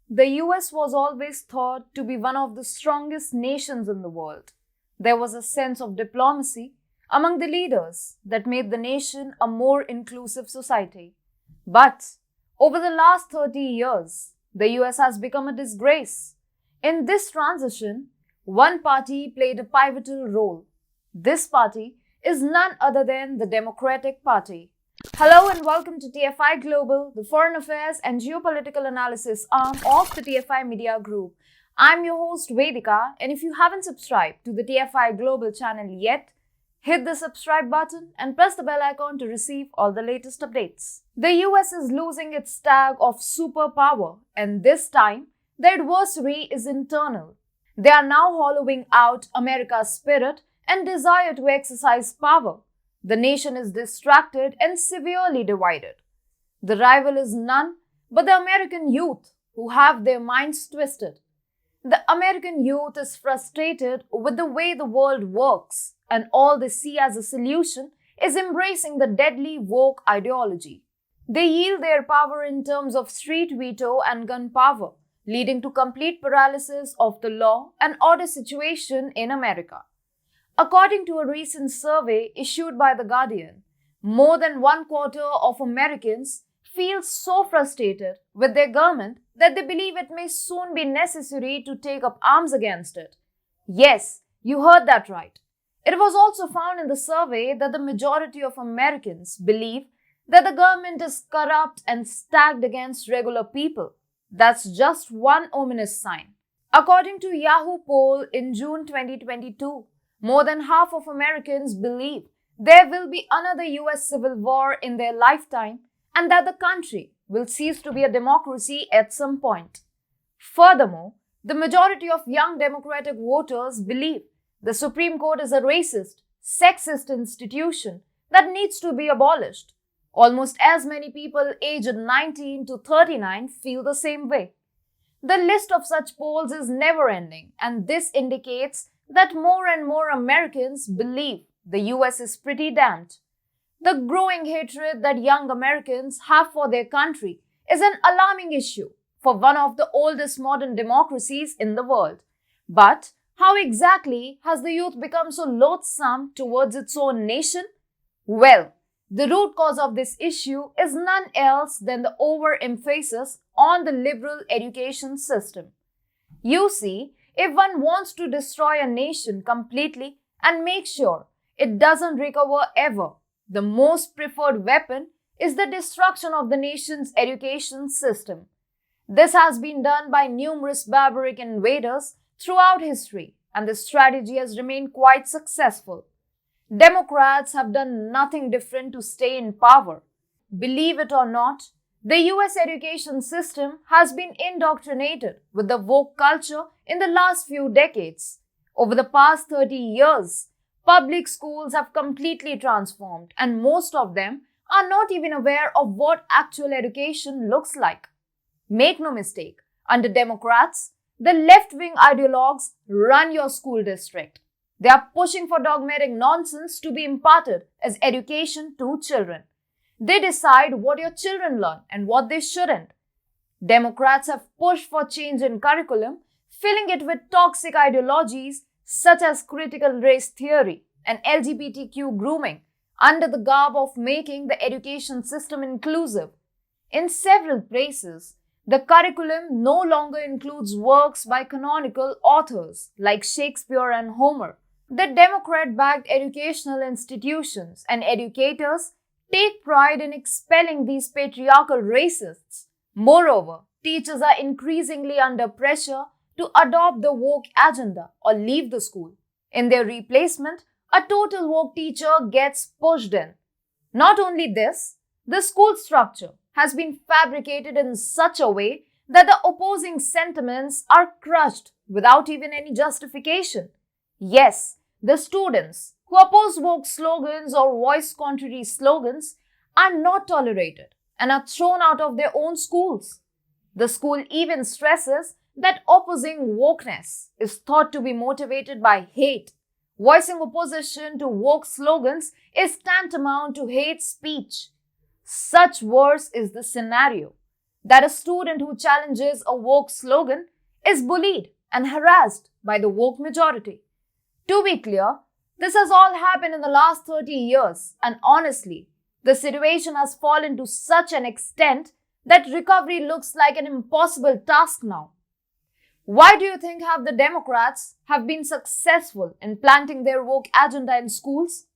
The US was always thought to be one of the strongest nations in the world. There was a sense of diplomacy among the leaders that made the nation a more inclusive society. But over the last 30 years, the US has become a disgrace. In this transition, one party played a pivotal role. This party is none other than the Democratic Party. Hello and welcome to TFI Global, the foreign affairs and geopolitical analysis arm of the TFI Media Group. I'm your host Vedika, and if you haven't subscribed to the TFI Global channel yet, hit the subscribe button and press the bell icon to receive all the latest updates. The US is losing its tag of superpower, and this time, the adversary is internal. They are now hollowing out America's spirit and desire to exercise power. The nation is distracted and severely divided. The rival is none but the American youth who have their minds twisted. The American youth is frustrated with the way the world works, and all they see as a solution is embracing the deadly woke ideology. They yield their power in terms of street veto and gun power, leading to complete paralysis of the law and order situation in America. According to a recent survey issued by The Guardian, more than one quarter of Americans feel so frustrated with their government that they believe it may soon be necessary to take up arms against it. Yes, you heard that right. It was also found in the survey that the majority of Americans believe that the government is corrupt and stacked against regular people. That's just one ominous sign. According to Yahoo poll in June 2022, more than half of Americans believe there will be another US civil war in their lifetime and that the country will cease to be a democracy at some point. Furthermore, the majority of young Democratic voters believe the Supreme Court is a racist, sexist institution that needs to be abolished. Almost as many people aged 19 to 39 feel the same way. The list of such polls is never ending, and this indicates that more and more Americans believe the US is pretty damned. The growing hatred that young Americans have for their country is an alarming issue for one of the oldest modern democracies in the world. But how exactly has the youth become so loathsome towards its own nation? Well, the root cause of this issue is none else than the overemphasis on the liberal education system. You see, if one wants to destroy a nation completely and make sure it doesn't recover ever, the most preferred weapon is the destruction of the nation's education system. This has been done by numerous barbaric invaders throughout history, and the strategy has remained quite successful. Democrats have done nothing different to stay in power. Believe it or not, the US education system has been indoctrinated with the woke culture in the last few decades. Over the past 30 years, public schools have completely transformed, and most of them are not even aware of what actual education looks like. Make no mistake, under Democrats, the left-wing ideologues run your school district. They are pushing for dogmatic nonsense to be imparted as education to children. They decide what your children learn and what they shouldn't. Democrats have pushed for change in curriculum, filling it with toxic ideologies such as critical race theory and LGBTQ grooming under the garb of making the education system inclusive. In several places, the curriculum no longer includes works by canonical authors like Shakespeare and Homer. The Democrat-backed educational institutions and educators take pride in expelling these patriarchal racists. Moreover, teachers are increasingly under pressure to adopt the woke agenda or leave the school. In their replacement, a total woke teacher gets pushed in. Not only this, the school structure has been fabricated in such a way that the opposing sentiments are crushed without even any justification. Yes, the students who oppose woke slogans or voice contrary slogans are not tolerated and are thrown out of their own schools. The school even stresses that opposing wokeness is thought to be motivated by hate. Voicing opposition to woke slogans is tantamount to hate speech. Such worse is the scenario. that a student who challenges a woke slogan is bullied and harassed by the woke majority. To be clear, this has all happened in the last 30 years, and honestly, the situation has fallen to such an extent that recovery looks like an impossible task now. Why do you think have the Democrats have been successful in planting their woke agenda in schools?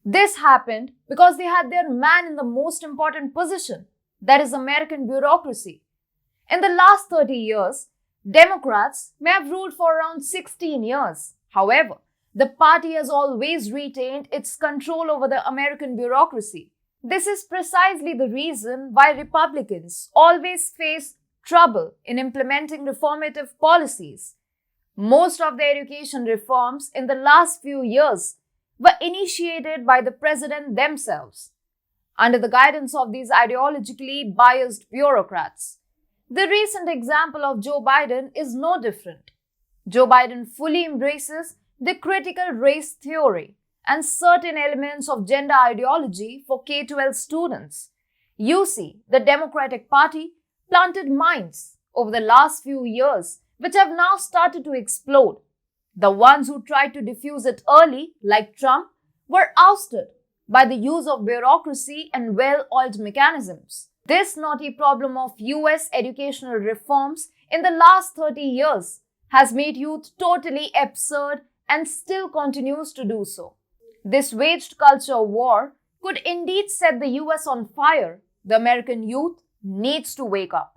This happened because they had their man in the most important position, that is American bureaucracy. In the last 30 years, Democrats may have ruled for around 16 years. However, the party has always retained its control over the American bureaucracy. This is precisely the reason why Republicans always face trouble in implementing reformative policies. Most of the education reforms in the last few years were initiated by the president themselves, under the guidance of these ideologically biased bureaucrats. The recent example of Joe Biden is no different. Joe Biden fully embraces the critical race theory and certain elements of gender ideology for K-12 students. You see, the Democratic Party planted mines over the last few years, which have now started to explode. The ones who tried to diffuse it early, like Trump, were ousted by the use of bureaucracy and well-oiled mechanisms. This knotty problem of US educational reforms in the last 30 years has made youth totally absurd and still continues to do so. This waged culture war could indeed set the US on fire. The American youth needs to wake up.